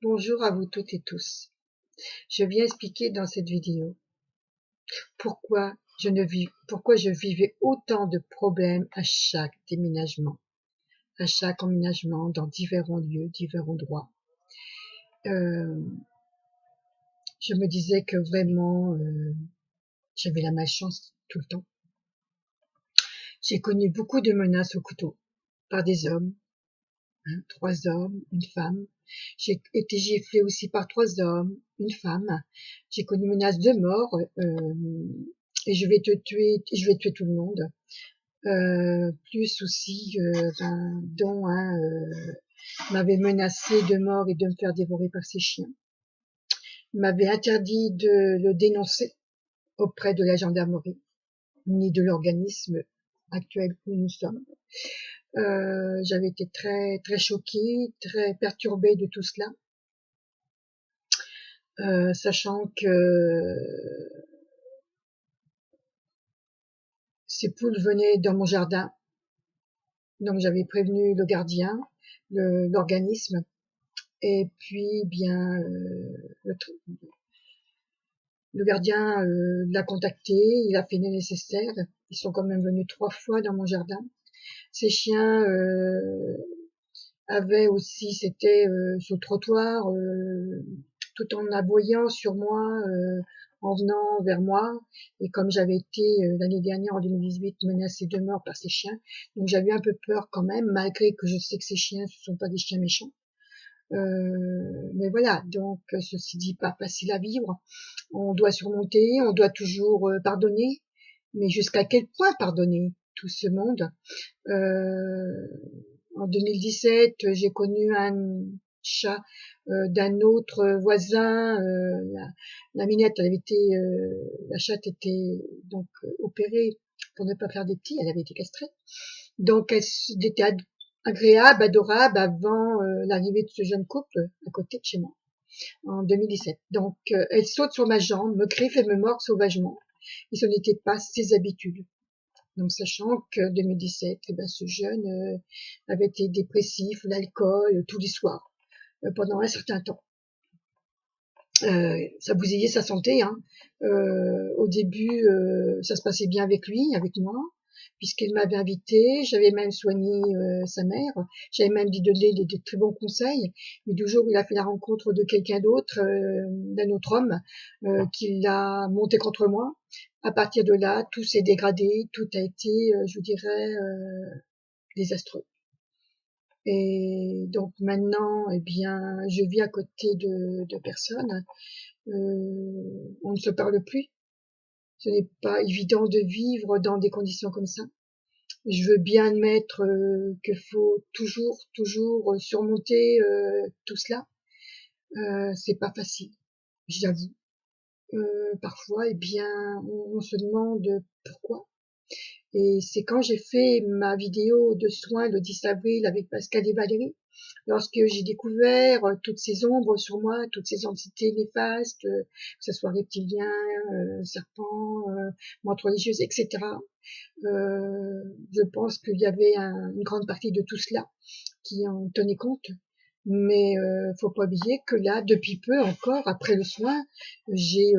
Bonjour à vous toutes et tous. Je viens expliquer dans cette vidéo pourquoi je vivais autant de problèmes à chaque déménagement, à chaque emménagement dans différents lieux, divers endroits. Je me disais que vraiment j'avais la malchance tout le temps. J'ai connu beaucoup de menaces au couteau par des hommes, 3 hommes, une femme. J'ai été giflée aussi par 3 hommes, une femme. J'ai connu menace de mort, et je vais te tuer, je vais tuer tout le monde. Plus aussi, dont un m'avait menacé de mort et de me faire dévorer par ses chiens. Il m'avait interdit de le dénoncer auprès de la gendarmerie, ni de l'organisme actuel où nous sommes. J'avais été très très choquée, très perturbée de tout cela, sachant que ces poules venaient dans mon jardin. Donc j'avais prévenu le gardien, l'organisme, et puis bien le gardien l'a contacté, il a fait le nécessaire. Ils sont quand même venus 3 fois dans mon jardin. Ces chiens avaient aussi, c'était sur le trottoir, tout en aboyant sur moi, en venant vers moi. Et comme j'avais été l'année dernière, en 2018, menacée de mort par ces chiens, donc j'avais un peu peur quand même, malgré que je sais que ces chiens, ce sont pas des chiens méchants. Mais voilà, donc ceci dit, pas facile à vivre. On doit surmonter, on doit toujours pardonner, mais jusqu'à quel point pardonner tout ce monde? En 2017, j'ai connu un chat d'un autre voisin. La minette, elle avait été, la chatte était donc opérée pour ne pas faire des petits. Elle avait été castrée, donc elle était agréable, adorable avant l'arrivée de ce jeune couple à côté de chez moi en 2017. Donc elle saute sur ma jambe, me griffe et me mord sauvagement. Et ce n'était pas ses habitudes. Donc sachant que 2017, ce jeune avait été dépressif, l'alcool tous les soirs pendant un certain temps. Ça bousillait sa santé. Au début, ça se passait bien avec lui, avec moi, puisqu'il m'avait invité. J'avais même soigné sa mère. J'avais même dit de donner des très bons conseils. Mais du jour où il a fait la rencontre de quelqu'un d'autre, d'un autre homme, qui l'a monté contre moi, à partir de là, tout s'est dégradé, tout a été, je vous dirais, désastreux. Et donc maintenant, je vis à côté de personnes. On ne se parle plus. Ce n'est pas évident de vivre dans des conditions comme ça. Je veux bien admettre qu'il faut toujours surmonter tout cela. C'est pas facile, j'avoue. Parfois, on se demande pourquoi. Et c'est quand j'ai fait ma vidéo de soins le 10 avril avec Pascal et Valérie, lorsque j'ai découvert toutes ces ombres sur moi, toutes ces entités néfastes, que ce soit reptiliens, serpents, mantes religieuses, etc. Je pense qu'il y avait une grande partie de tout cela qui en tenait compte. Mais faut pas oublier que là, depuis peu encore, après le soin, j'ai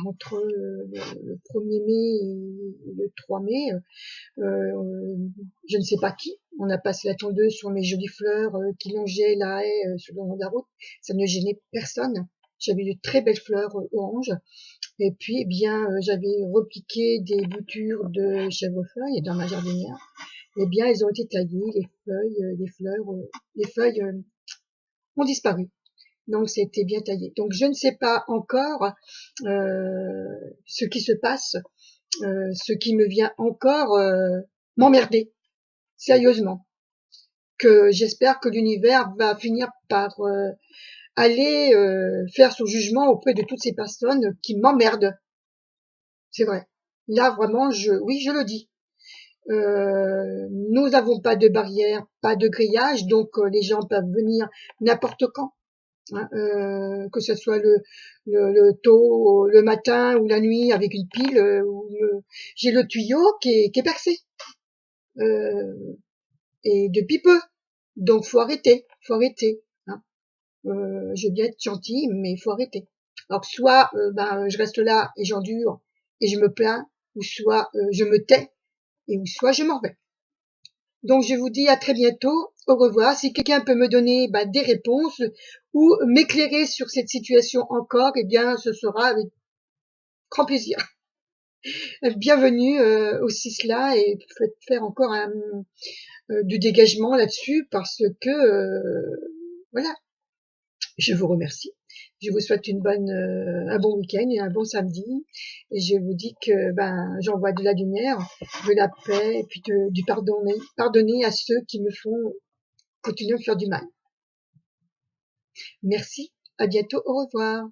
entre le 1er mai et le 3 mai, je ne sais pas qui, on a passé la tondeuse sur mes jolies fleurs qui longeaient la haie sur le long de la route. Ça ne gênait personne. J'avais de très belles fleurs oranges. Et puis, j'avais repiqué des boutures de chèvrefeuille dans ma jardinière. Elles ont été taillées, les feuilles ont disparu. Donc, c'était bien taillé. Donc, je ne sais pas encore ce qui se passe, ce qui me vient encore m'emmerder, sérieusement. Que j'espère que l'univers va finir par aller faire son jugement auprès de toutes ces personnes qui m'emmerdent. C'est vrai. Là, vraiment, oui, je le dis. Nous n'avons pas de barrière, pas de grillage, donc les gens peuvent venir n'importe quand. Que ce soit le tôt, le matin ou la nuit avec une pile. J'ai le tuyau qui est percé. Et depuis peu. Donc faut arrêter. je veux bien être gentille, mais il faut arrêter. Alors soit je reste là et j'endure et je me plains, ou soit je me tais, et ou soit je m'en vais. Donc je vous dis à très bientôt, au revoir. Si quelqu'un peut me donner des réponses ou m'éclairer sur cette situation encore, eh bien ce sera avec grand plaisir. Bienvenue aussi cela, et faites faire encore du dégagement là-dessus, parce que voilà. Je vous remercie. Je vous souhaite un bon week-end et un bon samedi. Et je vous dis que j'envoie de la lumière, de la paix, et puis du pardonner à ceux qui me font continuer à me faire du mal. Merci. À bientôt. Au revoir.